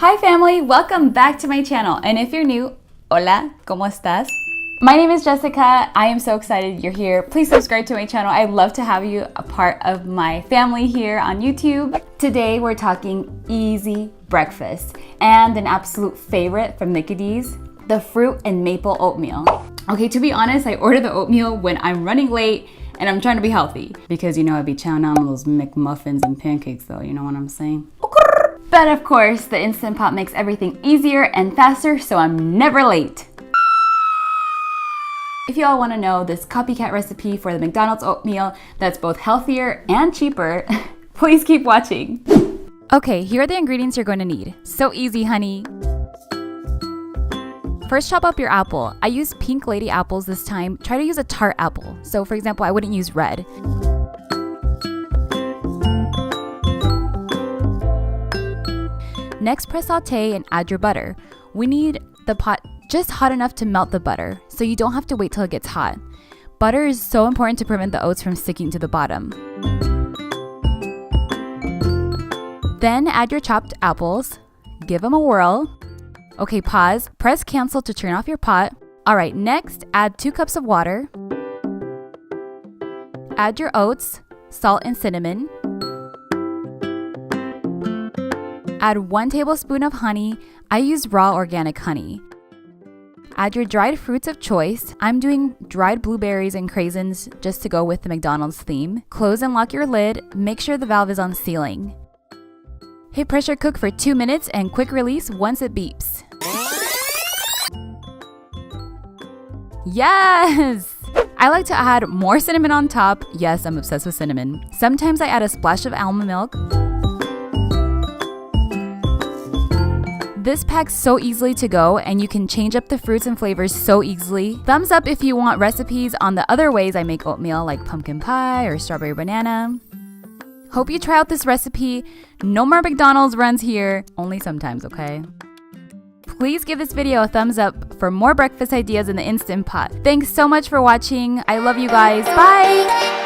Hi family, welcome back to my channel. And if you're new, hola, ¿cómo estás? My name is Jessica. I am so excited you're here. Please subscribe to my channel. I'd love to have you a part of my family here on YouTube. Today we're talking easy breakfast and an absolute favorite from McDEE'S, the fruit and maple oatmeal. Okay, to be honest, I order the oatmeal when I'm running late and I'm trying to be healthy because you know I'd be chowing down on those McMuffins and pancakes though, you know what I'm saying? But of course, the Instant Pot makes everything easier and faster, so I'm never late. If you all want to know this copycat recipe for the McDonald's oatmeal that's both healthier and cheaper, please keep watching. Okay, here are the ingredients you're going to need. So easy, honey. First, chop up your apple. I used pink lady apples this time. Try to use a tart apple. So for example, I wouldn't use red. Next, press saute and add your butter. We need the pot just hot enough to melt the butter, so you don't have to wait till it gets hot. Butter is so important to prevent the oats from sticking to the bottom. Then add your chopped apples. Give them a whirl. Okay, pause. Press cancel to turn off your pot. Alright, next, add 2 cups of water. Add your oats, salt and cinnamon. Add 1 tablespoon of honey. I use raw organic honey. Add your dried fruits of choice. I'm doing dried blueberries and craisins just to go with the McDonald's theme. Close and lock your lid. Make sure the valve is on sealing. Hit pressure cook for 2 minutes and quick release once it beeps. Yes! I like to add more cinnamon on top. Yes, I'm obsessed with cinnamon. Sometimes I add a splash of almond milk. This packs so easily to go and you can change up the fruits and flavors so easily. Thumbs up if you want recipes on the other ways I make oatmeal like pumpkin pie or strawberry banana. Hope you try out this recipe. No more McDonald's runs here, only sometimes, okay? Please give this video a thumbs up for more breakfast ideas in the Instant Pot. Thanks so much for watching. I love you guys. Bye!